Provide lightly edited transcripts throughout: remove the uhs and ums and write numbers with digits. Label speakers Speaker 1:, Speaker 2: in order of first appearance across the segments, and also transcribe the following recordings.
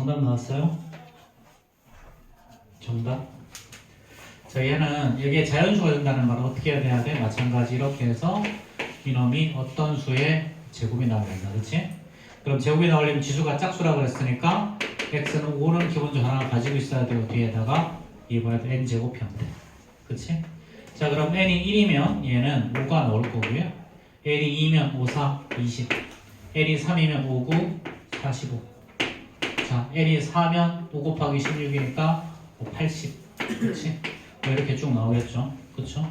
Speaker 1: 정답 나왔어요? 정답? 자, 얘는 여기에 자연수가 된다는 말은 어떻게 해야 돼? 마찬가지 이렇게 해서 이놈이 어떤 수의 제곱이 나와야 된다. 그치? 그럼 제곱이 나오려면 지수가 짝수라고 했으니까 x는 5는 기본적으로 하나 가지고 있어야 되고 뒤에다가 이번에도 n제곱 형태. 그치? 자, 그럼 n이 1이면 얘는 5가 나올 거고요. n이 2면 5, 4, 20. n이 3이면 5, 9, 45. 자, n이 4면 5 곱하기 16이니까 80. 그치? 뭐 이렇게 쭉 나오겠죠. 그쵸?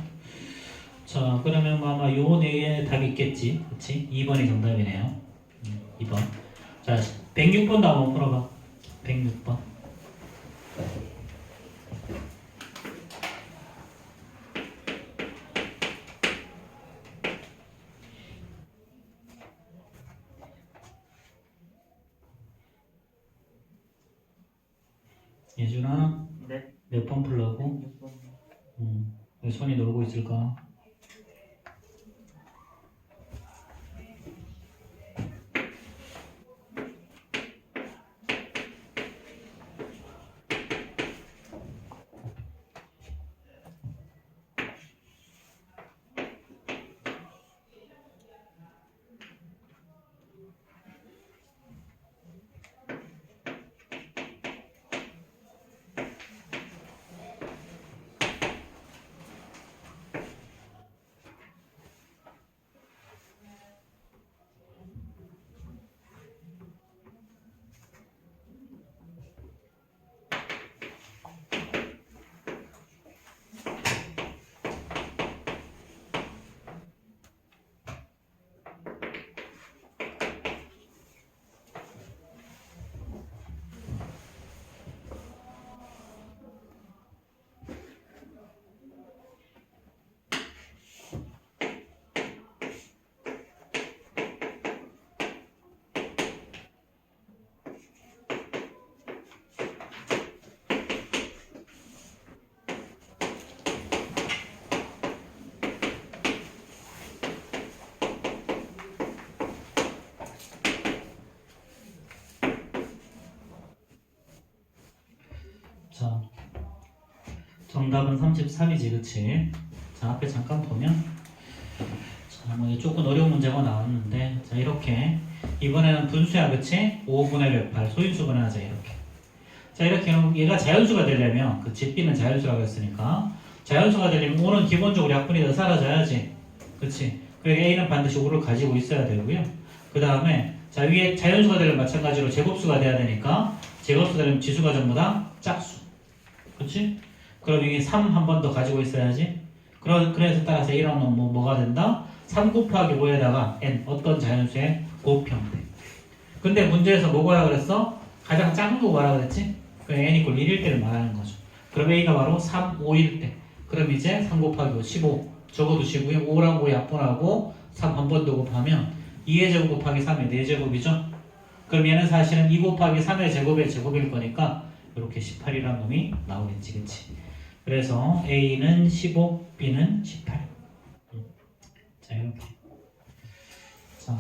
Speaker 1: 자, 그러면 뭐 아마 요 네 개의 답이 있겠지. 그치? 2번이 정답이네요. 2번. 자, 106번도 한번 풀어봐. 106번. 예준아,
Speaker 2: 네.
Speaker 1: 몇 번 풀라고? 왜 손이 놀고 있을까? 자, 정답은 33이지, 그치? 자, 앞에 잠깐 보면, 자, 뭐 조금 어려운 문제가 나왔는데, 자, 이렇게. 이번에는 분수야, 그치? 5분의 108, 소인수분 하자, 이렇게. 자, 이렇게 얘가 자연수가 되려면, 그치? B는 자연수라고 했으니까, 자연수가 되려면 5는 기본적으로 약분이 더 사라져야지. 그치? 그리고 A는 반드시 5를 가지고 있어야 되고요. 그 다음에, 자, 위에 자연수가 되려면 마찬가지로 제곱수가 돼야 되니까, 제곱수가 되려면 지수가 전부 다 짝수. 그렇지? 그럼 여기 3 한 번 더 가지고 있어야지. 그래서 따라서 이런 뭐가 된다? 3 곱하기 5에다가 n 어떤 자연수의 곱형태. 근데 문제에서 뭐 구하라 그랬어? 가장 작은 거 구하라 그랬지? 그 n 이퀄 1일 때를 말하는 거죠. 그럼 a가 바로 3, 5일 때. 그럼 이제 3 곱하기 5, 15 적어두시고요. 5랑 5 약분하고 3 한 번 더 곱하면 2의 제곱 곱하기 3의 4제곱이죠. 그럼 얘는 사실은 2 곱하기 3의 제곱의 제곱일 거니까 이렇게 18이라는 놈이 나오겠지, 그치? 그래서 A는 15, B는 18. 자, 이렇게. 자,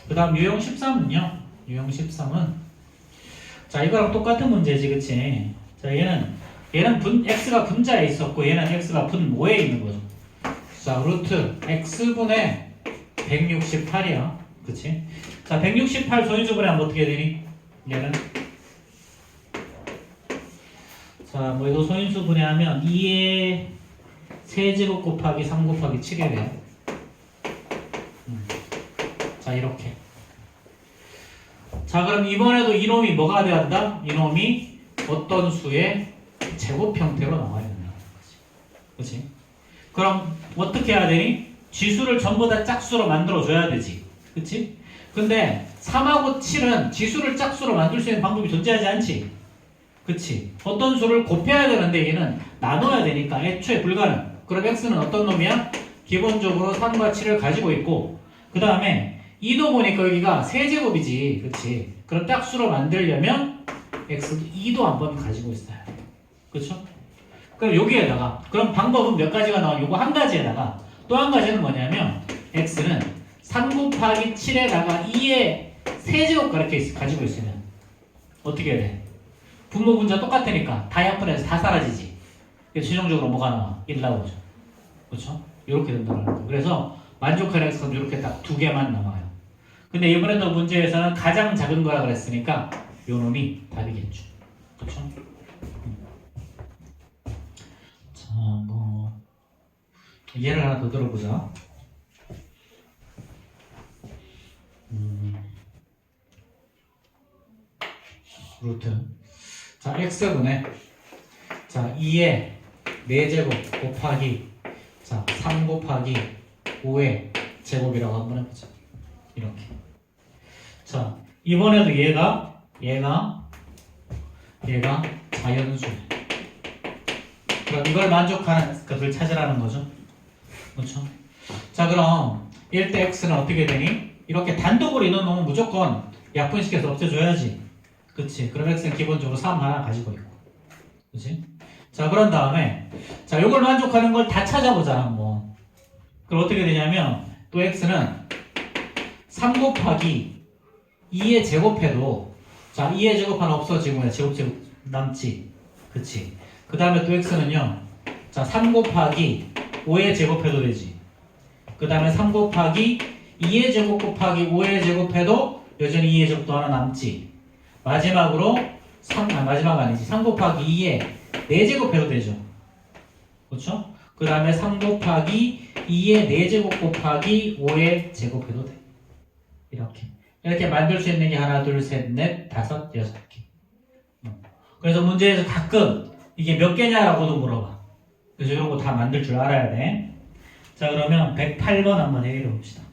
Speaker 1: 그 다음 유형 13은요. 유형 13은 자, 이거랑 똑같은 문제지, 그치? 자, 얘는 X가 분자에 있었고 얘는 X가 분모에 있는 거죠. 자, 루트 X분의 168이야. 그치? 자, 168 소인수분해하면 어떻게 되니? 얘는 자, 뭐 이거 소인수 분해하면 2의 세제곱 곱하기 3 곱하기 7이 돼요. 자, 이렇게. 자, 그럼 이번에도 이놈이 뭐가 돼야 한다? 이놈이 어떤 수의 제곱 형태로 나와야 된다는 거지. 그렇지? 그럼 어떻게 해야 되니? 지수를 전부 다 짝수로 만들어줘야 되지. 그치? 근데 3하고 7은 지수를 짝수로 만들 수 있는 방법이 존재하지 않지? 그치? 어떤 수를 곱해야 되는데 얘는 나눠야 되니까 애초에 불가능. 그럼 x는 어떤 놈이야? 기본적으로 3과 7을 가지고 있고 그 다음에 2도 보니까 여기가 세제곱이지. 그치? 그럼 짝수로 만들려면 x도 2도 한번 가지고 있어야 돼. 그쵸? 그럼 여기에다가 그럼 방법은 몇 가지가 나와? 요거 한 가지에다가 또 한 가지는 뭐냐면 x는 3 곱하기 7에다가 2의 세제곱 그렇게 가지고 있으면 어떻게 해야 돼? 분모 분자 똑같으니까 다 약분해서 다 사라지지. 그래서 최종적으로 뭐가 나와? 1 나오죠. 그렇죠? 이렇게 된다는 거예요. 그래서 만족하는 x는 이렇게 딱 두 개만 나와요. 근데 이번에도 문제에서는 가장 작은 거라 그랬으니까 요 놈이 답이겠죠. 그렇죠? 자, 뭐 예를 하나 더 들어보자. 루트. 자, x분의 자 2의 4제곱 곱하기 자 3 곱하기 5의 제곱이라고 한번 해보자. 이렇게. 자, 이번에도 얘가 자연수네. 그럼 이걸 만족하는 것을 찾으라는 거죠. 그렇죠? 자, 그럼 1대 x는 어떻게 되니? 이렇게 단독으로 이런 놈은 무조건 약분시켜서 없애줘야지. 그치? 그럼 x는 기본적으로 3 하나 가지고 있고. 그치? 자, 그런 다음에 자, 요걸 만족하는 걸 다 찾아보자, 한번. 그럼 어떻게 되냐면 또 x는 3 곱하기 2의 제곱해도 자, 2의 제곱 하나 없어지고 제곱 남지. 그치? 그 다음에 또 x는요. 자, 3 곱하기 5의 제곱해도 되지. 그 다음에 3 곱하기 2의 제곱 곱하기 5의 제곱해도 여전히 2의 제곱도 하나 남지. 마지막으로 마지막 아니지. 3 곱하기 2의 4제곱해도 되죠. 그렇죠? 그 다음에 3 곱하기 2의 4제곱 곱하기 5의 제곱해도 돼. 이렇게 만들 수 있는 게 하나, 둘, 셋, 넷, 다섯, 여섯 개. 그래서 문제에서 가끔 이게 몇 개냐라고도 물어봐. 그래서 이런 거 다 만들 줄 알아야 돼. 자, 그러면 108번 한번 해결해 봅시다.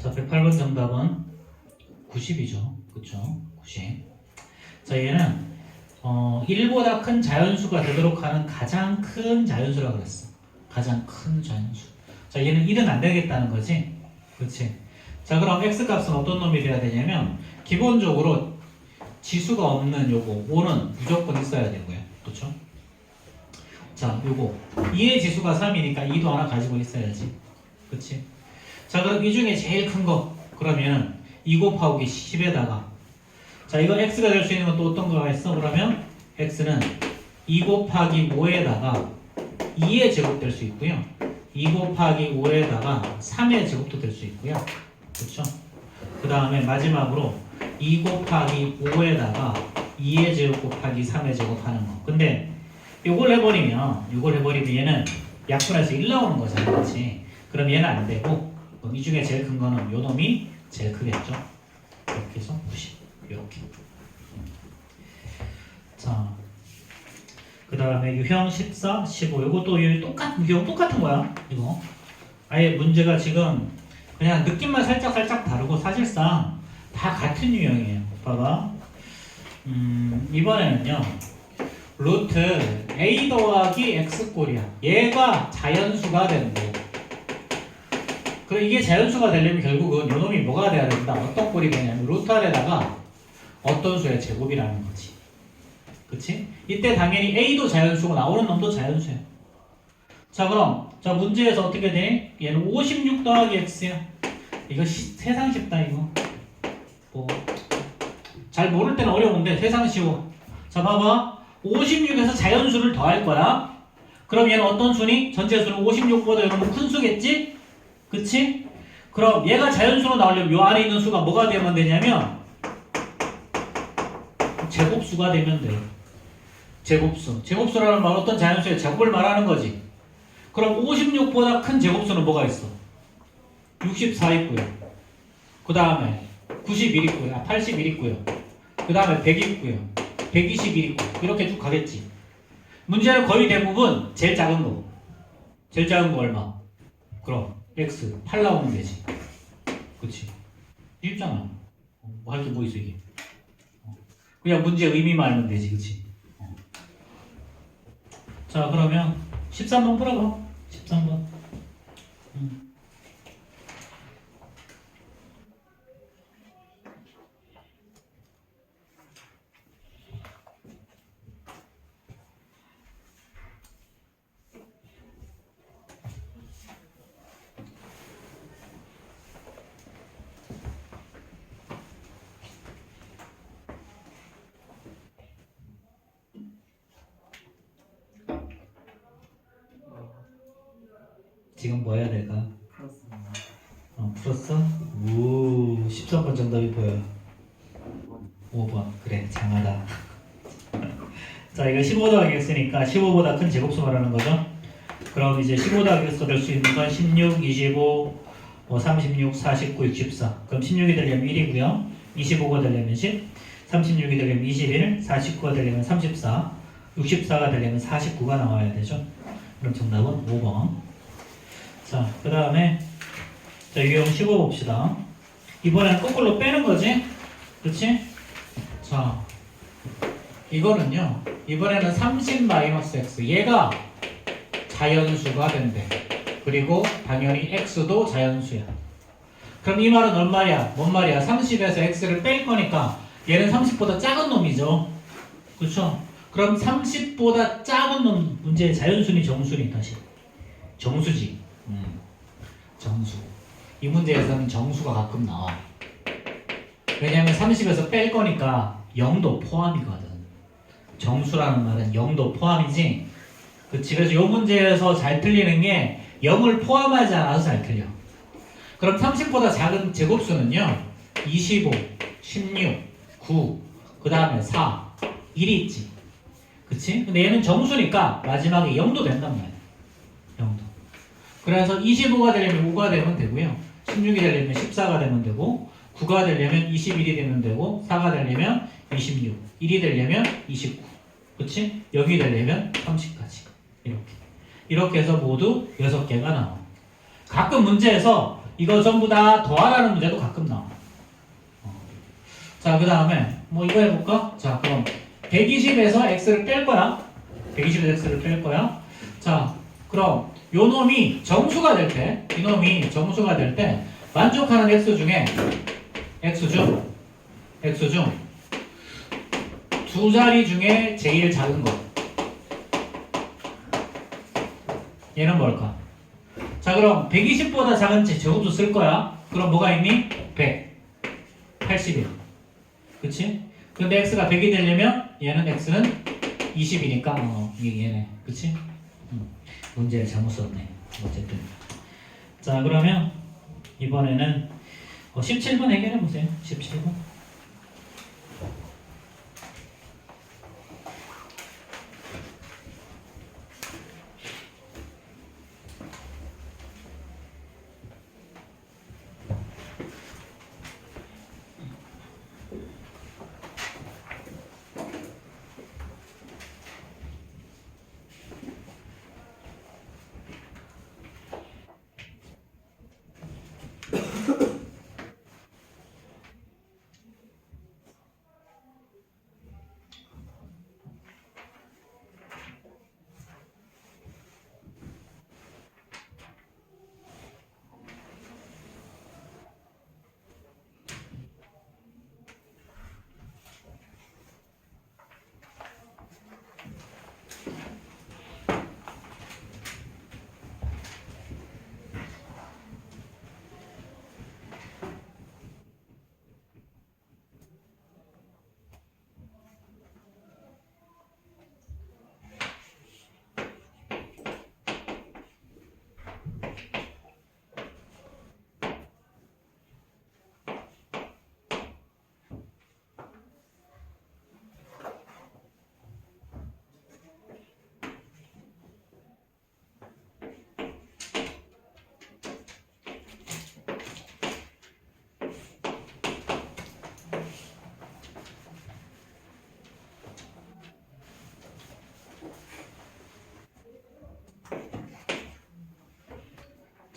Speaker 1: 자, 108번 정답은 90이죠. 그쵸? 90. 자, 얘는 1보다 큰 자연수가 되도록 하는 가장 큰 자연수라고 그랬어. 가장 큰 자연수. 자, 얘는 1은 안 되겠다는 거지. 그치? 자, 그럼 x값은 어떤 놈이 돼야 되냐면 기본적으로 지수가 없는 요거 5는 무조건 있어야 되고요. 그쵸? 자, 요거 2의 지수가 3이니까 2도 하나 가지고 있어야지. 그치? 자, 그럼 이 중에 제일 큰 거 그러면 2 곱하기 10에다가 자, 이거 x가 될 수 있는 건 또 어떤 거가 있어? 그러면 x는 2 곱하기 5에다가 2의 제곱 될 수 있고요. 2 곱하기 5에다가 3의 제곱도 될 수 있고요. 그렇죠? 그 다음에 마지막으로 2 곱하기 5에다가 2의 제곱 곱하기 3의 제곱 하는 거. 근데 이걸 해버리면 얘는 약분해서 1 나오는 거잖아. 그렇지? 그럼 얘는 안 되고 그럼 이 중에 제일 큰 거는 요 놈이 제일 크겠죠. 이렇게 해서 90 이렇게. 자, 그 다음에 유형 14, 15 요것도 유형 똑같은 거야. 이거 아예 문제가 지금 그냥 느낌만 살짝 다르고 사실상 다 같은 유형이에요. 봐봐. 이번에는요 루트 a 더하기 x 꼴이야. 얘가 자연수가 되는데 그럼 이게 자연수가 되려면 결국은 요놈이 뭐가 돼야 된다. 어떤 꼴이 되냐면 루트 아래다가 어떤 수의 제곱이라는 거지. 그치? 이때 당연히 A도 자연수고 나오는 놈도 자연수야. 자, 그럼 자 문제에서 어떻게 돼? 얘는 56 더하기 X야. 이거 세상 쉽다 이거. 뭐 잘 모를 때는 어려운데 세상 쉬워. 자, 봐봐. 56에서 자연수를 더할 거야. 그럼 얘는 어떤 수니? 전체수는 56보다 여러분 큰 수겠지? 그치? 그럼 얘가 자연수로 나오려면 요 안에 있는 수가 뭐가 되면 되냐면 제곱수가 되면 돼요. 제곱수. 제곱수라는 말은 어떤 자연수의 제곱을 말하는 거지. 그럼 56보다 큰 제곱수는 뭐가 있어? 64 있고요. 그 다음에 91 있고요. 81 있고요. 그 다음에 100 있고요. 121 있고 이렇게 쭉 가겠지. 문제는 거의 대부분 제일 작은 거. 제일 작은 거 얼마? 그럼 X 8 나오면 되지. 그치? 쉽잖아. 뭐 할 게 뭐 있어 이게. 그냥 문제 의미만 알면 되지. 그치? 자, 그러면 13번 풀어봐. 13번. 지금 뭐 해야 될까? 풀었어? 오, 13번 정답이 보여. 5번. 그래, 장하다. 자, 이거 15 더하기 x니까 15보다 큰 제곱수 말하는 거죠. 그럼 이제 15 더하기 x가 될 수 있는 건 16, 25, 36, 49, 64. 그럼 16이 되려면 1이고요. 25가 되려면 10, 36이 되려면 21, 49가 되려면 34, 64가 되려면 49가 나와야 되죠. 그럼 정답은 5번. 자, 그 다음에 자, 유형 15 봅시다. 이번에는 거꾸로 빼는 거지? 그렇지? 자, 이거는요. 이번에는 30-x. 얘가 자연수가 된대. 그리고 당연히 x도 자연수야. 그럼 이 말은 뭔 말이야? 뭔 말이야? 30에서 x를 뺄 거니까 얘는 30보다 작은 놈이죠. 그렇죠? 그럼 30보다 작은 놈 문제의 자연수니 정수니 다시. 정수지. 정수. 이 문제에서는 정수가 가끔 나와. 왜냐면 30에서 뺄 거니까 0도 포함이거든. 정수라는 말은 0도 포함이지. 그치? 그래서 이 문제에서 잘 틀리는 게 0을 포함하지 않아서 잘 틀려. 그럼 30보다 작은 제곱수는요. 25, 16, 9, 그 다음에 4, 1이 있지. 그치? 근데 얘는 정수니까 마지막에 0도 된단 말이야. 0도. 그래서 25가 되려면 5가 되면 되고요. 16이 되려면 14가 되면 되고 9가 되려면 21이 되면 되고 4가 되려면 26, 1이 되려면 29. 그치? 여기 되려면 30까지. 이렇게 해서 모두 6개가 나와. 가끔 문제에서 이거 전부 다 더하라는 문제도 가끔 나와. 자, 그 다음에 뭐 이거 해볼까? 자, 그럼 120에서 x를 뺄 거야. 120에서 x를 뺄 거야. 자, 그럼 요 놈이 정수가 될 때, 이 놈이 정수가 될 때 만족하는 x 중에 x 중 두 자리 중에 제일 작은 거. 얘는 뭘까? 자, 그럼 120보다 작은 제곱수 쓸 거야. 그럼 뭐가 있니? 100, 81. 그치? 근데 x가 100이 되려면 얘는 x는 20이니까 이게 얘네. 그치? 문제를 잘못 썼네. 어쨌든. 자, 그러면 이번에는 17번 해결해 보세요. 17번.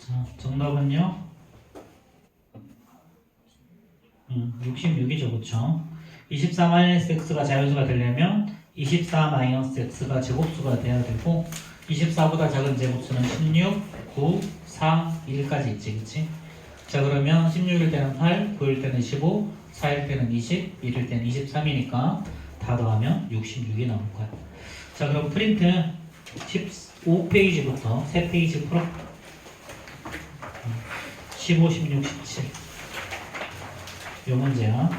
Speaker 1: 자, 정답은요? 66이죠, 그쵸? 24-x가 자연수가 되려면 24-x가 제곱수가 돼야 되고 24보다 작은 제곱수는 16, 9, 4, 1까지 있지, 그치? 자, 그러면 16일 때는 8, 9일 때는 15, 4일 때는 20, 1일 때는 23이니까 다 더하면 66이 나올 거야. 자, 그럼 프린트 15페이지부터 3페이지 풀어. 15, 16, 17. 요 문제야.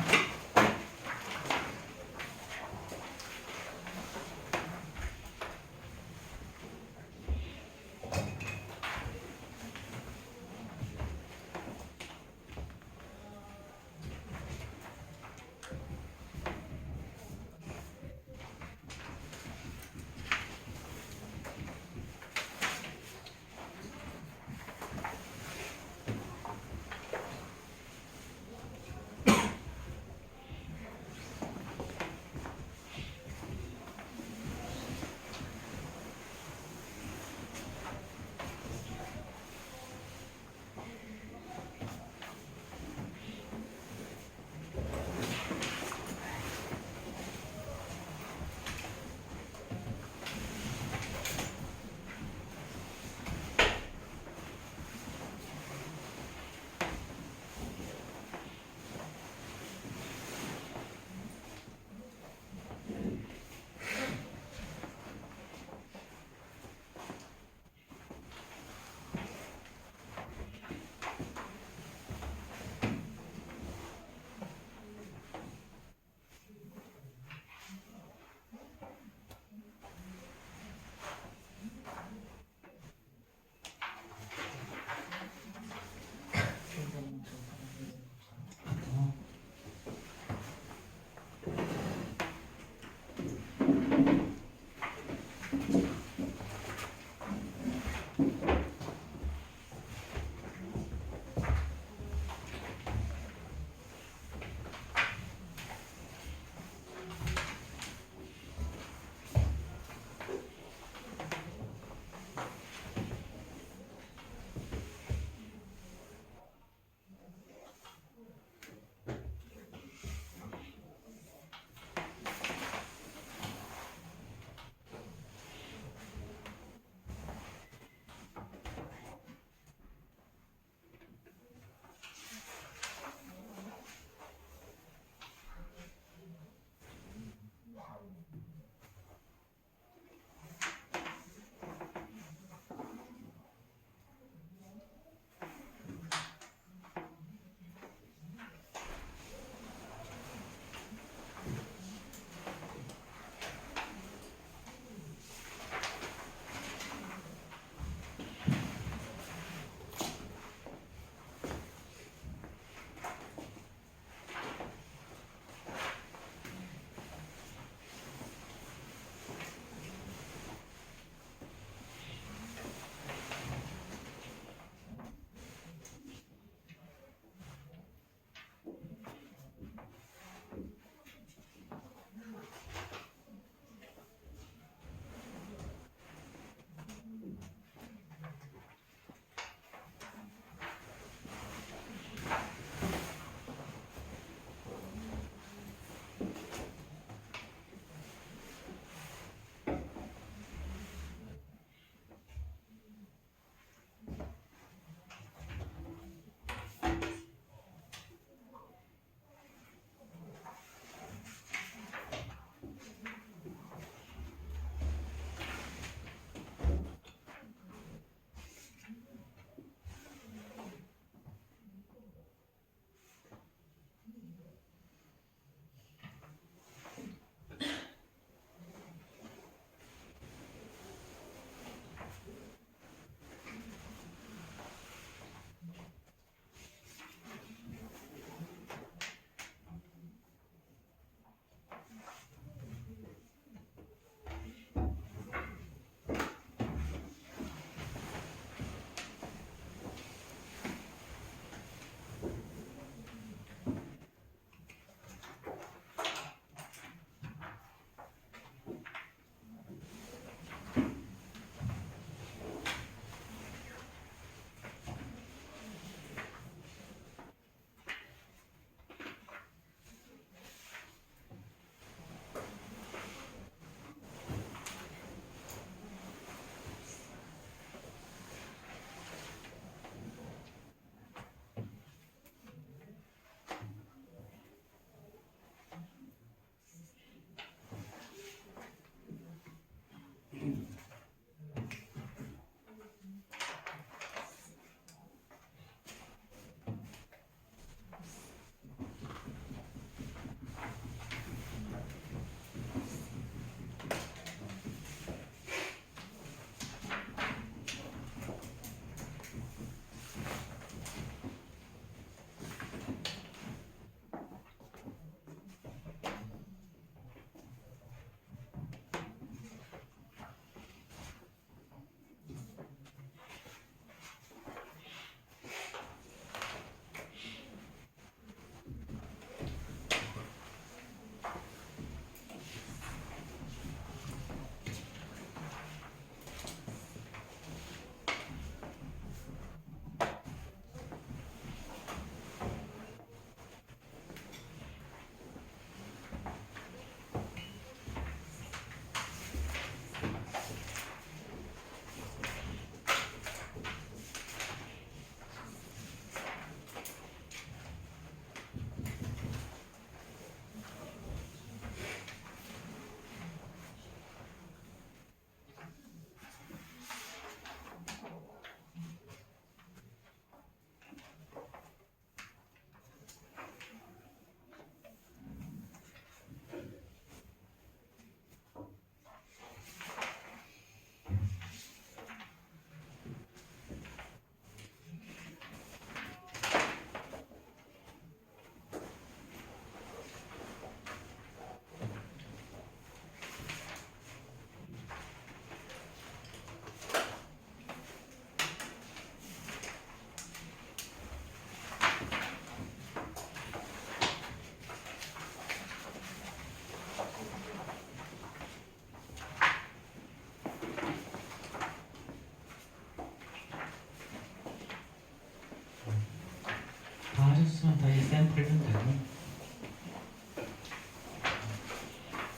Speaker 1: 자, 다시 쌤 풀면 되고.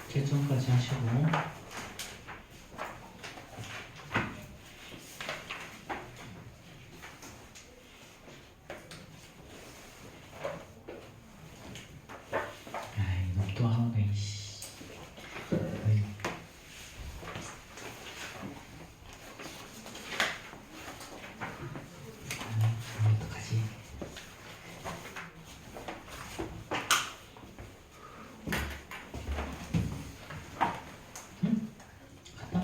Speaker 1: 채점까지 하시고. 아이, 너무 또 하네, 씨. 아이고. 어떡하지? 응? 갔다?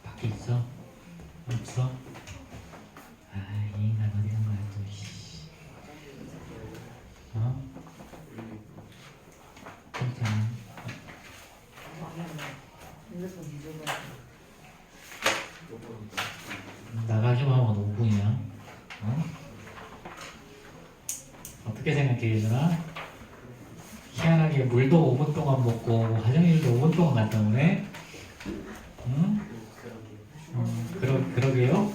Speaker 1: 밖에 있어? 없어? 아, 이 인간 어디 간 거야 또, 씨. 어? 괜찮아. 나가기만 하면 5분이야. 어? 어떻게 생각해, 예준아? 희한하게 물도 5분 동안 먹고 화장실도 5분 동안 갔다 오네? 응? 그러게요?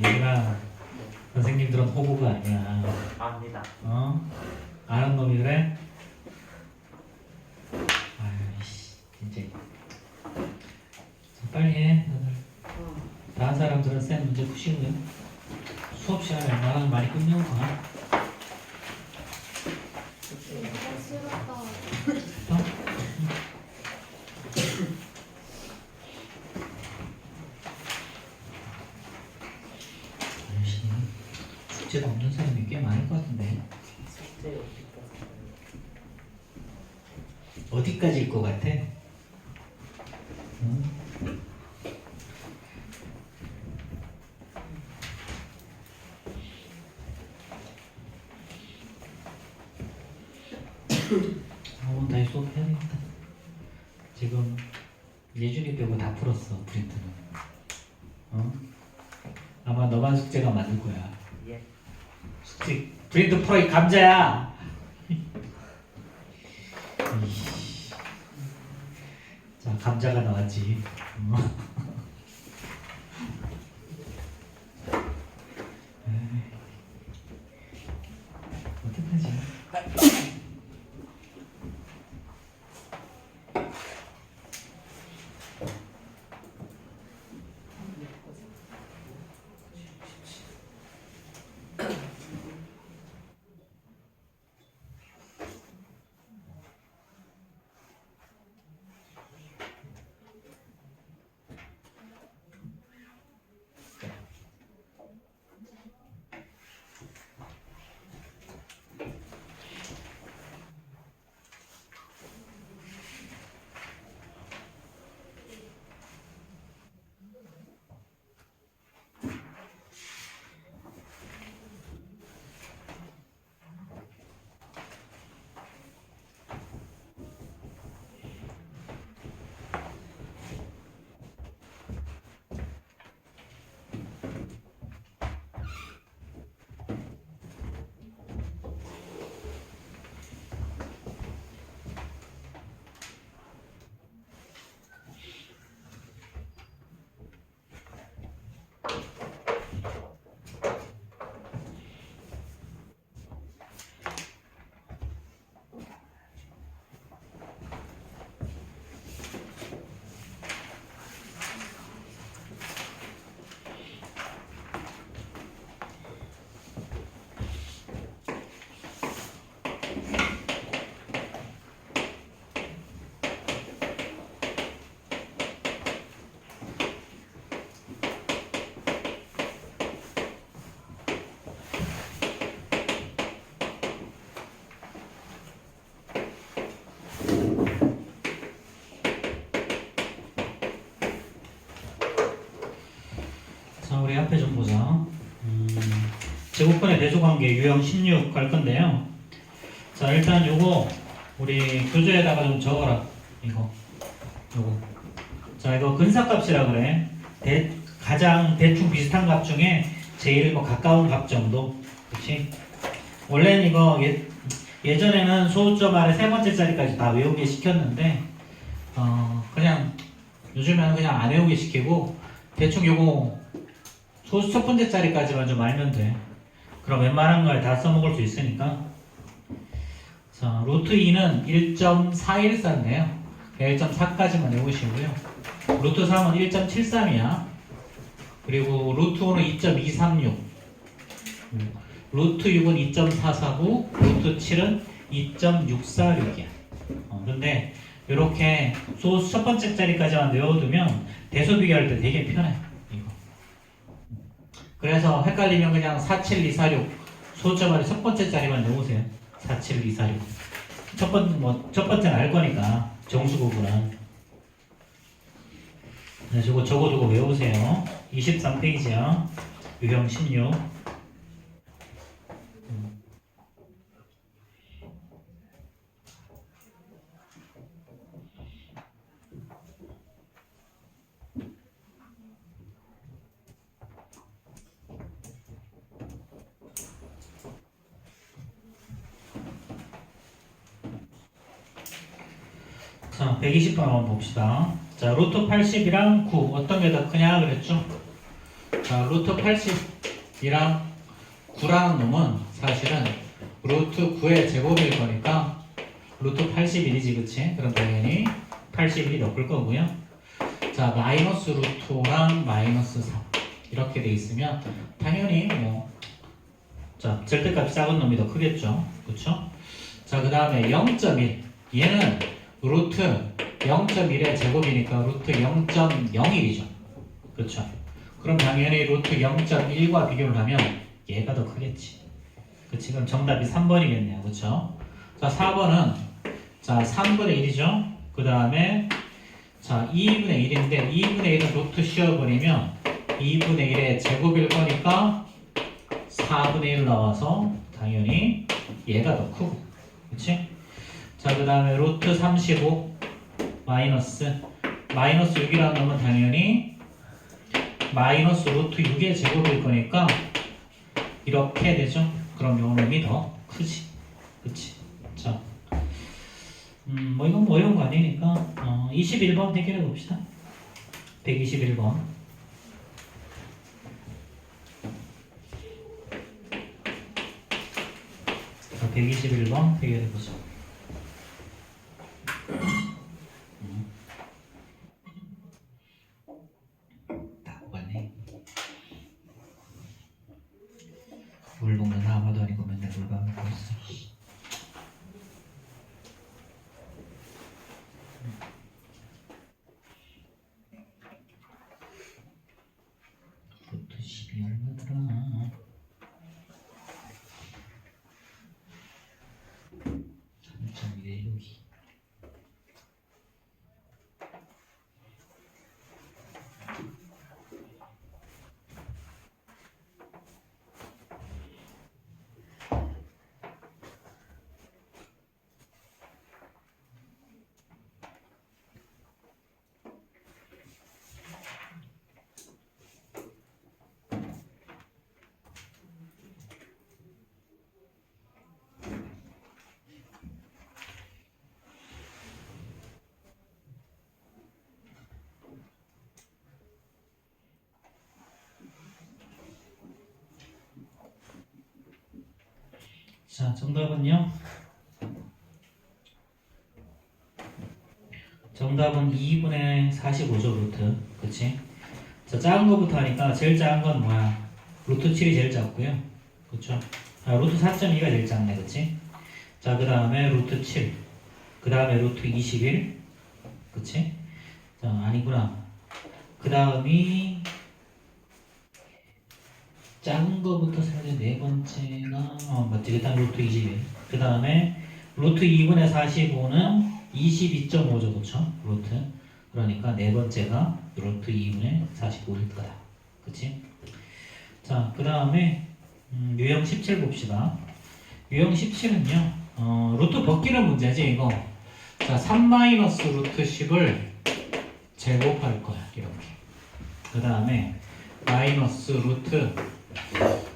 Speaker 1: 예준아, 선생님들은 호구가 아니야.
Speaker 2: 압니다.
Speaker 1: 어? 아는 놈이 그래? 아이씨, 진짜. 빨리 해, 다들. 다른 사람들은 쌤 문제 푸시고요. 수업 시간에 웬만하면 많이 끝내고 가.
Speaker 3: 싫었다.
Speaker 1: 어? 아이씨, 숙제가 없는 사람이 꽤 많을 것 같은데.
Speaker 2: 숙제
Speaker 1: 어디까지일 것 같아? 응? 오늘 다시 수업해야겠다. 지금 예준이 빼고 다 풀었어, 프린트는. 어? 아마 너만 숙제가 많을 거야.
Speaker 2: 예.
Speaker 1: 숙제 프린트 풀어, 이 감자야. 이씨. 자, 감자가 나왔지. 어. 에이. 어떡하지? 앞에 좀 보자. 제곱근의 배수관계 유형 16 갈 건데요. 자, 일단 요거 우리 교재에다가 좀 적어라. 요거. 자, 이거 근사값이라 그래. 가장 대충 비슷한 값 중에 제일 뭐 가까운 값 정도. 그치? 원래는 이거 예전에는 소수점 아래 세 번째 자리까지 다 외우게 시켰는데, 그냥 요즘에는 그냥 안 외우게 시키고, 대충 요거 소수 첫 번째 자리까지만 좀 알면 돼. 그럼 웬만한 걸 다 써먹을 수 있으니까. 자, 루트 2는 1.414인데요. 1.4까지만 외우시고요. 루트 3은 1.73이야. 그리고 루트 5는 2.236. 루트 6은 2.449. 루트 7은 2.646이야. 근데 이렇게 소수 첫 번째 자리까지만 외워두면 대소 비교할 때 되게 편해. 이거. 그래서 헷갈리면 그냥 47246 소수점 아래 첫 번째 자리만 외우세요. 47246. 첫 번째는 알 거니까 정수 구분은. 네, 저거 적어두고 외우세요. 23페이지야. 유형 16. 자, 120번 한번 봅시다. 자, 루트 80이랑 9 어떤 게 더 크냐 그랬죠? 자, 루트 80이랑 9라는 놈은 사실은 루트 9의 제곱일 거니까 루트 81이지, 그치? 그럼 당연히 81이 더 클 거고요. 자, 마이너스 루트 5랑 마이너스 3 이렇게 돼 있으면 당연히 자, 절대값이 작은 놈이 더 크겠죠? 그쵸? 자, 그 다음에 0.1 얘는 루트 0.1의 제곱이니까 루트 0.01이죠. 그렇죠? 그럼 당연히 루트 0.1과 비교를 하면 얘가 더 크겠지. 그치? 그럼 정답이 3번이겠네요. 그렇죠? 자, 4번은 자, 3분의 1이죠. 그 다음에 자, 2분의 1인데 2분의 1은 루트 씌워버리면 2분의 1의 제곱일 거니까 4분의 1 나와서 당연히 얘가 더 크고. 그치? 자, 그 다음에 루트 35 마이너스 6이라는 놈은 당연히 마이너스 루트 6의 제곱일 거니까 이렇게 되죠. 그럼 요 놈이 더 크지. 그치? 자, 이건 뭐 어려운 거 아니니까 21번 해결해 봅시다. 121번. 자, 121번 해결해 보자. 다 먹었네. 물 먹는 아무도 아니고 맨날 물만 먹고 있어. 루트 10이 얼마더라? 3.16이. 자, 정답은요? 정답은 2분의 45죠, 루트. 그치? 자, 작은 거부터 하니까 제일 작은 건 뭐야? 루트 7이 제일 작고요. 그쵸? 루트 4.2가 제일 작네, 그치? 자, 그 다음에 루트 7. 그 다음에 루트 21. 그치? 자, 아니구나. 그 다음이 작은 거부터 사야 네 번째가 맞지? 일단 루트 21. 그 다음에 루트 2분의 45는 22.5죠, 그쵸? 루트. 그러니까 네 번째가 루트 2분의 45일 거다. 그치? 자, 그 다음에 유형 17 봅시다. 유형 17은요, 루트 벗기는 문제지, 이거. 자, 3 마이너스 루트 10을 제곱할 거야, 이렇게. 그 다음에 마이너스 루트,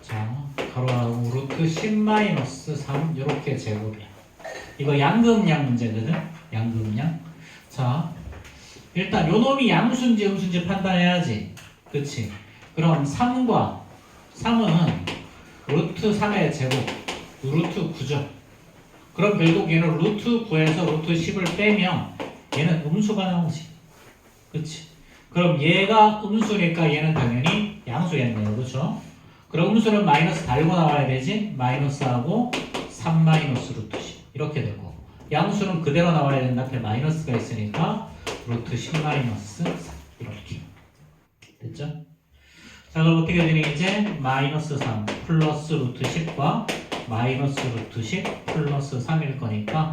Speaker 1: 자, 가로하고 루트 10 마이너스 3, 이렇게 제곱이야. 이거 양극량 문제거든, 양극량. 자, 일단 요 놈이 양수인지 음수인지 판단해야지. 그치? 그럼 3과 3은 루트 3의 제곱, 루트 9죠. 그럼 결국 얘는 루트 9에서 루트 10을 빼면 얘는 음수가 나오지. 그치? 그럼 얘가 음수니까 얘는 당연히 양수겠네요. 그쵸? 그럼 음수는 마이너스 달고 나와야 되지? 마이너스하고 3 마이너스 루트 10 이렇게 되고, 양수는 그대로 나와야 된다. 앞에 마이너스가 있으니까 루트 10 마이너스 3 이렇게 됐죠? 자, 그럼 어떻게 되니? 이제 마이너스 3 플러스 루트 10과 마이너스 루트 10 플러스 3일 거니까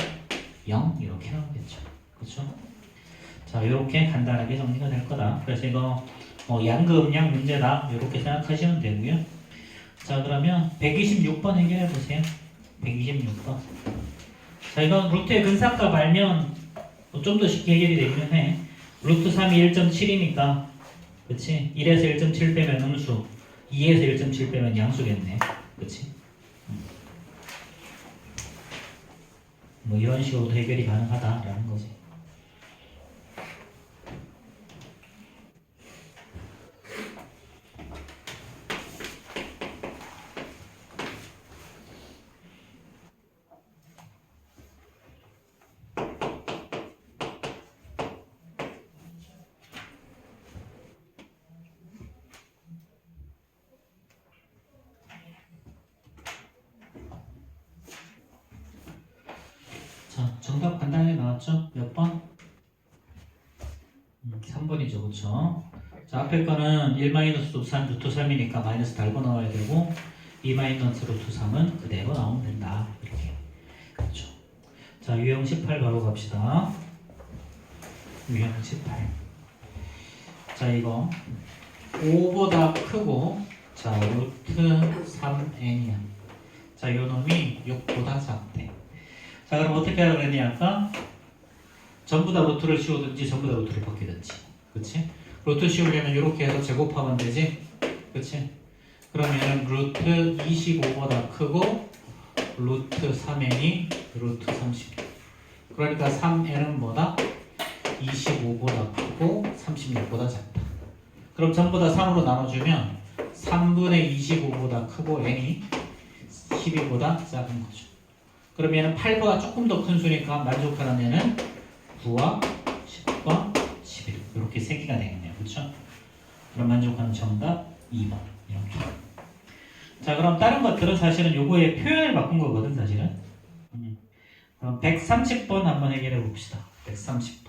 Speaker 1: 0 이렇게 나오겠죠. 그렇죠? 자, 이렇게 간단하게 정리가 될 거다. 그래서 이거 양극량 문제다 이렇게 생각하시면 되고요. 자, 그러면 126번 해결해 보세요. 126번. 자, 이건 루트의 근사값 알면 좀 더 쉽게 해결이 되기는 해. 루트 3이 1.7이니까 그치? 1에서 1.7 빼면 음수, 2에서 1.7 빼면 양수겠네. 그치? 뭐 이런 식으로도 해결이 가능하다라는 거지. 자, 정답 간단하게 나왔죠? 몇 번? 3번이죠, 그쵸? 자, 앞에 거는 1 마이너스 루트 3, 루트 3이니까 마이너스 달고 나와야 되고, 2 마이너스 루트 3은 그대로 나오면 된다. 이렇게. 그쵸? 자, 유형 18 바로 갑시다. 유형 18. 자, 이거 5보다 크고, 자, 루트 3n이야. 자, 요 놈이 6보다 작대. 자, 그럼 어떻게 하라고 했니? 아까 전부 다 루트를 씌우든지 전부 다 루트를 벗기든지. 그치? 루트 씌우려면 이렇게 해서 제곱하면 되지? 그치? 그러면 루트 25보다 크고 루트 3n이 루트 30. 그러니까 3n은 뭐다? 25보다 크고 36보다 작다. 그럼 전부 다 3으로 나눠주면 3분의 25보다 크고 n이 12보다 작은 거죠. 그럼 얘는 8보다 조금 더 큰 수니까 만족하는 얘는 9와 10과 11 이렇게 세 개가 되겠네요. 그렇죠? 그럼 만족하는 정답 2번 이렇게. 자, 그럼 다른 것들은 사실은 요거의 표현을 바꾼 거거든 사실은. 그럼 130번 한번 해결해 봅시다. 130번.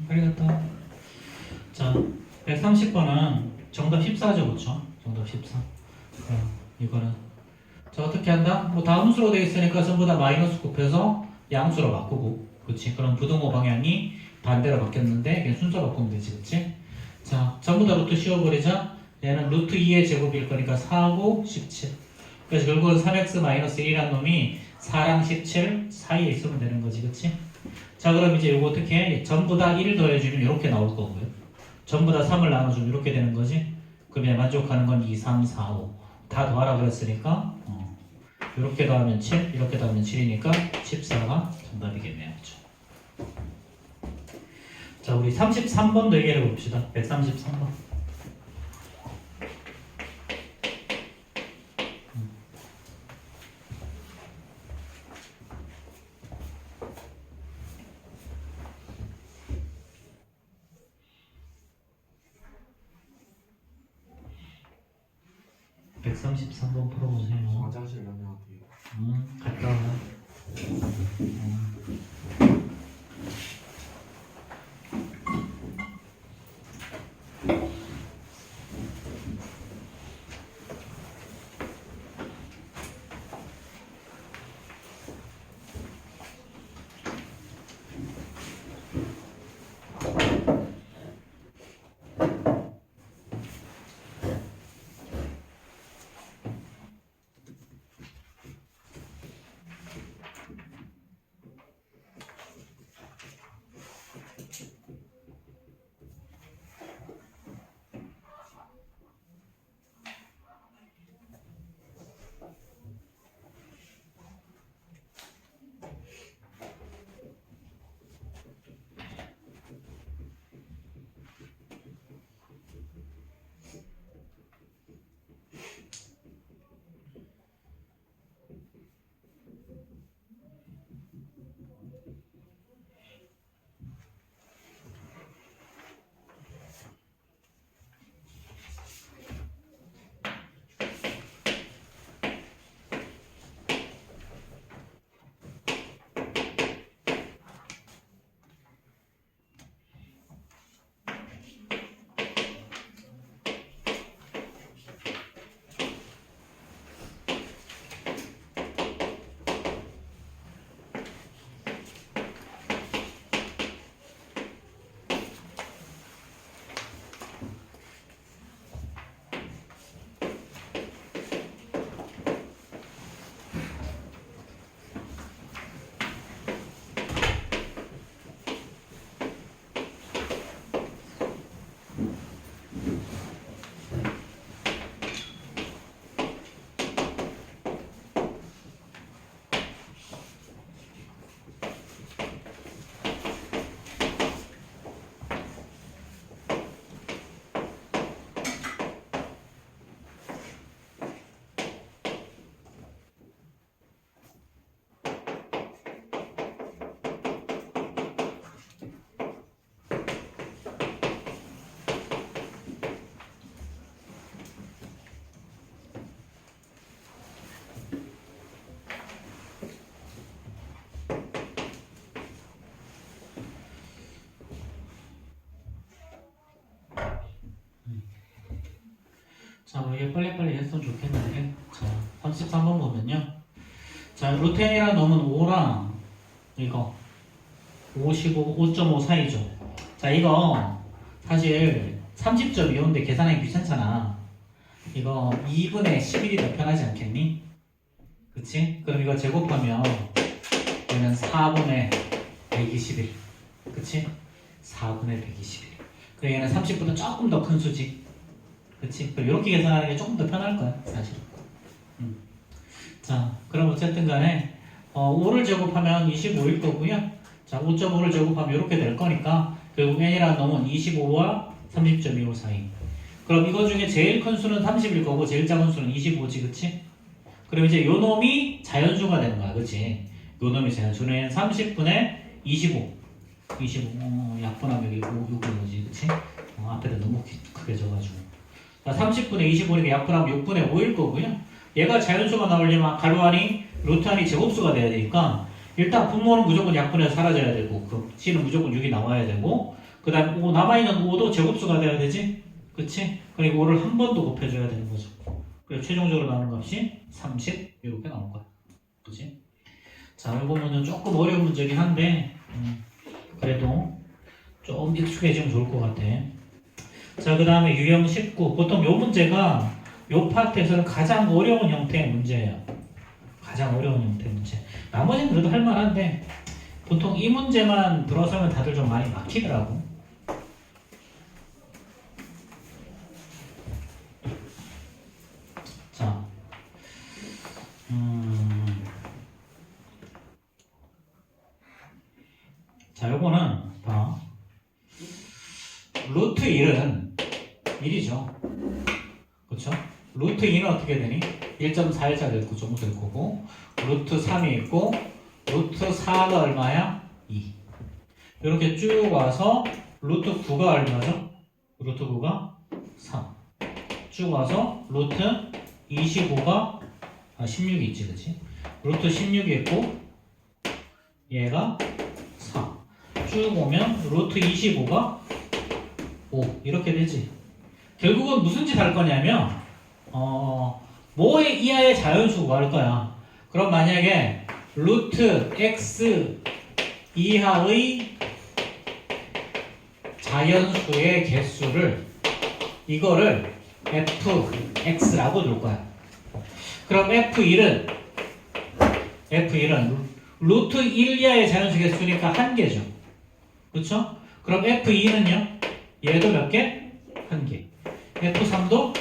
Speaker 1: 빨리 갔다 와. 자, 130번은 정답 14죠, 그렇죠? 정답 14. 이거는 자 어떻게 한다? 뭐 다음수로 되어 있으니까 전부 다 마이너스 곱해서 양수로 바꾸고, 그렇지? 그럼 부등호 방향이 반대로 바뀌었는데 그냥 순서 바꾸면 되지, 그렇지? 자, 전부 다 루트 씌워버리자. 얘는 루트 2의 제곱일 거니까 4고 17. 그래서 결국은 3x-1이란 놈이 4랑 17 사이에 있으면 되는 거지, 그렇지? 자, 그럼 이제 이거 어떻게 해? 전부 다 1을 더해주면 이렇게 나올 거고요. 전부 다 3을 나눠주면 이렇게 되는 거지. 그러면 만족하는 건 2, 3, 4, 5. 다 더하라 그랬으니까 이렇게 더하면 7, 이렇게 더하면 7이니까 14가 정답이겠네요. 그렇죠? 자, 우리 33번도 얘기해 봅시다. 133번. (133번) 풀어보세요.
Speaker 2: 화장실 가면 어디요?
Speaker 1: 갔다 와. '자, 이게 빨리빨리 했으면 좋겠는데. 자, 33번 보면요. 자, 루텐이랑 놈은 5랑 이거 55, 5.5 사이죠. 자, 이거 사실 30.25인데 계산하기 귀찮잖아. 이거 2분의 11이 더 편하지 않겠니? 그치? 그럼 이거 제곱하면 얘는 4분의 121. 그치? 4분의 121. 그럼 얘는 30보다 조금 더 큰 수지. 그치? 그럼 이렇게 계산하는 게 조금 더 편할 거야, 사실. 자, 그럼 어쨌든 간에 5를 제곱하면 25일 거고요. 자, 5.5를 제곱하면 이렇게 될 거니까 결국 n이라는 놈은 25와 30.25 사이. 그럼 이거 중에 제일 큰 수는 30일 거고 제일 작은 수는 25지, 그치? 그럼 이제 요 놈이 자연수가 되는 거야, 그치? 요 놈이 자연수는 30분의 25. 25, 약분하면 여기 5지, 그치? 앞에다 너무 크게 적어가지고. 자, 30분의 25니까 약분하면 6분의 5일 거고요. 얘가 자연수가 나오려면 가로 안이 루트 안이 제곱수가 돼야 되니까 일단 분모는 무조건 약분해서 사라져야 되고 그 C는 무조건 6이 나와야 되고 그 다음에 남아있는 5도 제곱수가 돼야 되지? 그치? 그리고 5를 한 번 더 곱해줘야 되는 거죠. 그래서 최종적으로 나오는 값이 30 이렇게 나올 거야. 그치? 자, 이거 보면은 조금 어려운 문제긴 한데 그래도 좀 익숙해지면 좋을 것 같아. 자, 그 다음에 유형 19. 보통 요 문제가 요 파트에서는 가장 어려운 형태의 문제예요. 가장 어려운 형태의 문제. 나머지는 그래도 할만한데 보통 이 문제만 들어서면 다들 좀 많이 막히더라고. 자, 자, 요거는 봐. 루트 1은 1이죠. 그쵸? 루트 2는 어떻게 되니? 1.41자 될 거, 정도 될 거고, 루트 3이 있고, 루트 4가 얼마야? 2. 이렇게 쭉 와서, 루트 9가 얼마죠? 루트 9가 3. 쭉 와서, 루트 25가, 16이 있지, 그치? 루트 16이 있고, 얘가 4. 쭉 오면, 루트 25가 5. 이렇게 되지. 결국은 무슨 짓 할 거냐면, 뭐의 이하의 자연수 구할 거야. 그럼 만약에 루트 x 이하의 자연수의 개수를 이거를 fx라고 둘 거야. 그럼 f1은 루트 1 이하의 자연수 개수니까 1개죠. 그쵸? 그럼 f2는요? 얘도 몇 개? 1개. f3도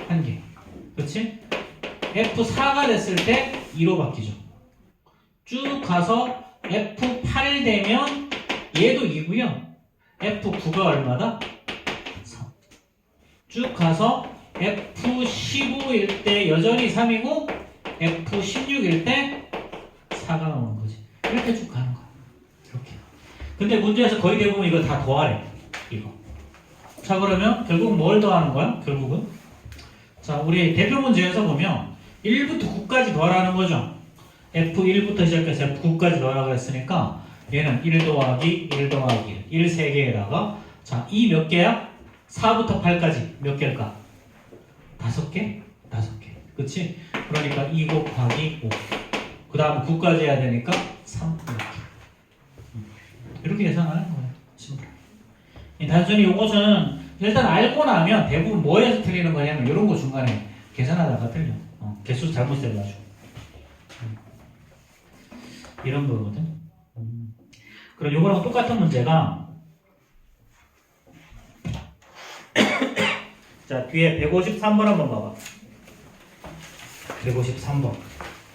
Speaker 1: 1개. 그치? F4가 됐을 때 2로 바뀌죠. 쭉 가서 F8 되면 얘도 2고요. F9가 얼마다? 3. 쭉 가서 F15일 때 여전히 3이고 F16일 때 4가 나오는 거지. 이렇게 쭉 가는 거야. 이렇게. 근데 문제에서 거의 대부분 이거 다 더하래. 이거. 자, 그러면 결국 뭘 더하는 거야? 결국은 자, 우리 대표 문제에서 보면 1부터 9까지 더하라는 거죠. F1부터 시작해서 F9까지 더하라고 했으니까 얘는 1 더하기 1 더하기 1 3개에다가 자, 이 몇 개야? 4부터 8까지 몇 개일까? 5개? 5개. 그치? 그러니까 2 곱하기 5. 그 다음 9까지 해야 되니까 3 이렇게 계산하는 거예요. 심플. 단순히 이것은 일단 알고 나면 대부분 뭐에서 틀리는 거냐면 이런 거 중간에 계산하다가 틀려. 개수 잘못 세가지고 이런 거거든. 그럼 요거랑 똑같은 문제가 자, 뒤에 153번 한번 봐봐. 153번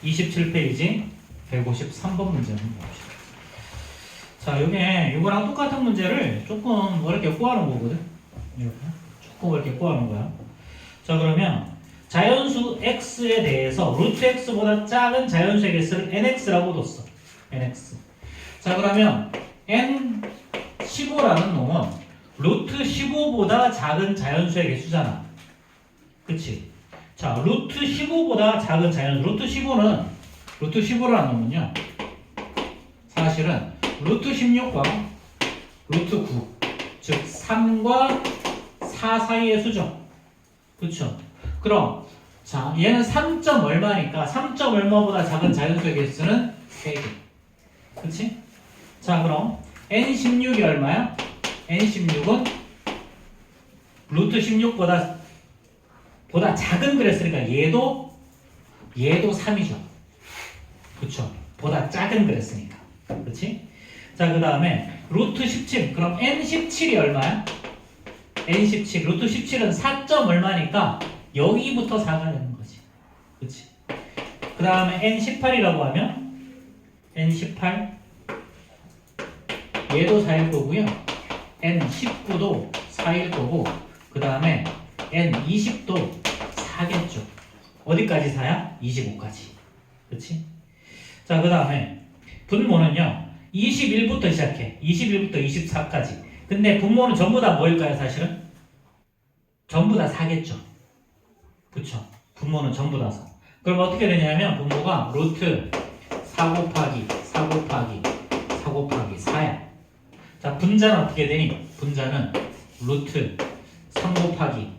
Speaker 1: 27페이지 153번 문제 한번 봅시다. 자, 요거랑 똑같은 문제를 조금 어렵게 구하는 거거든. 이렇게 조금 어렵게 구하는 거야. 자, 그러면 자연수 x에 대해서 루트 x보다 작은 자연수의 개수를 nx라고 뒀어. nx. 자, 그러면 n15라는 놈은 루트 15보다 작은 자연수의 개수잖아. 그치? 자, 루트 15보다 작은 자연수. 루트 15라는 놈은요. 사실은 루트 16과 루트 9. 즉 3과 4 사이의 수죠. 그쵸? 그럼 자, 얘는 3. 얼마니까 3. 얼마보다 작은 자연수의 개수는 3개. 그치? 자, 그럼 n16이 얼마야? n16은 루트 16보다 작은 그랬으니까 얘도 3이죠. 그쵸? 보다 작은 그랬으니까. 그치? 자, 그 다음에 루트 17. 그럼 n17이 얼마야? n17. 루트 17은 4. 얼마니까 여기부터 4가 되는 거지. 그치? 그 다음에 n18이라고 하면 n18 얘도 4일 거고요. n19도 4일 거고 그 다음에 n20도 4겠죠. 어디까지 4야? 25까지. 그치? 자, 그 다음에 분모는요. 21부터 시작해. 21부터 24까지. 근데 분모는 전부 다 뭐일까요, 사실은? 전부 다 4겠죠. 그쵸? 분모는 전부 다 4. 그럼 어떻게 되냐면 분모가 루트 4 곱하기 4 곱하기 4 곱하기 4야. 자, 분자는 어떻게 되니? 분자는 루트 3 곱하기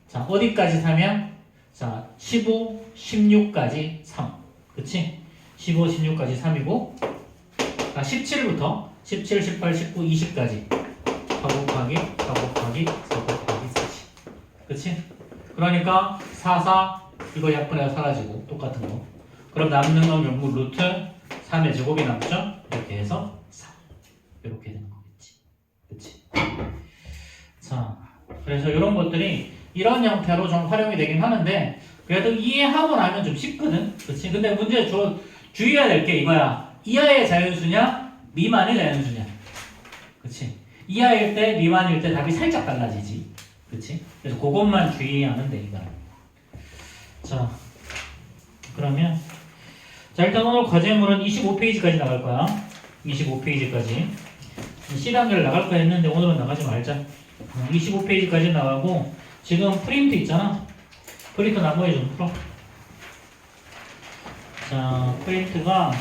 Speaker 1: 자, 어디까지 3이야? 자, 15, 16까지 3. 그치? 15, 16까지 3이고 자, 17부터 17, 18, 19, 20까지 4 곱하기 4 곱하기 4 곱하기 40. 그치? 그러니까 4, 4 이거 약분해서 사라지고 똑같은 거. 그럼 남는 건 결국 루트 3의 제곱이 남죠? 이렇게 해서 4. 이렇게 되는 거겠지. 그치? 자, 그래서 이런 것들이 이런 형태로 좀 활용이 되긴 하는데 그래도 이해하고 나면 좀 쉽거든. 그치? 근데 문제 주의해야 될 게 이거야. 이하의 자연수냐? 미만의 자연수냐? 그치? 이하일 때, 미만일 때 답이 살짝 달라지지. 그치? 그래서 그것만 주의하면 돼, 이거는. 자, 그러면 자, 일단 오늘 과제물은 25페이지까지 나갈 거야. 25페이지까지. C단계를 나갈 거야 했는데 오늘은 나가지 말자. 25페이지까지 나가고 지금 프린트 있잖아. 프린트 나머지 좀 풀어. 자, 프린트가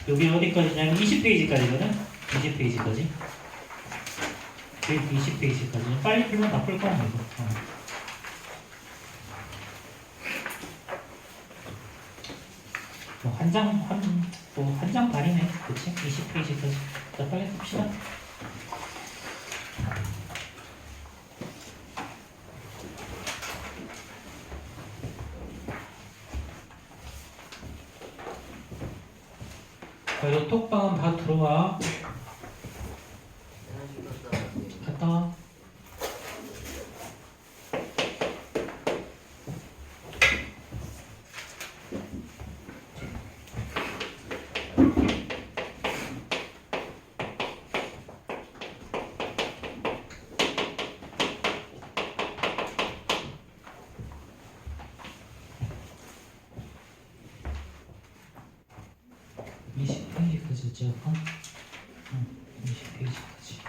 Speaker 1: 여기 어디까지냐면 20페이지까지거든. 20페이지까지. 프린트 20페이지까지. 빨리 풀면 다 풀 거야, 이거. 뭐 한 장, 한 장 반이네. 그치? 20페이지까지. 자, 빨리 풉시다. 이 톡방은 다 들어와. 갔다 와. 페이지까지 어? 20페이지까지.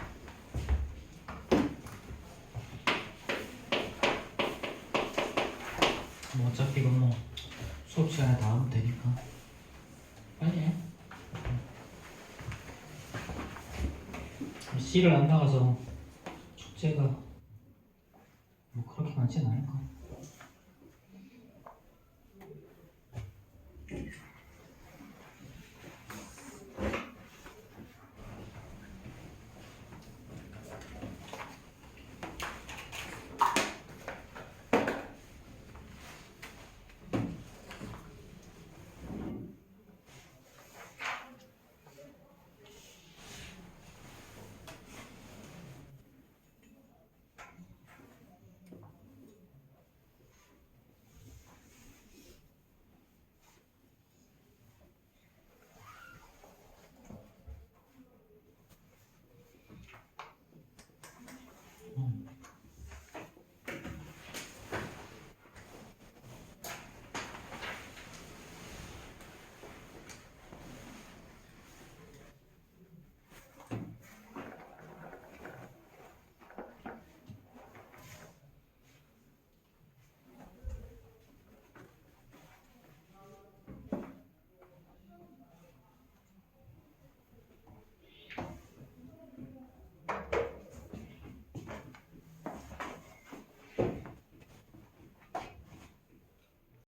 Speaker 1: 뭐 어차피 이건 뭐 수업 시간에 다 하면 되니까 빨리 해. C를 안 나가서 축제가 뭐 그렇게 많진 않을 거야.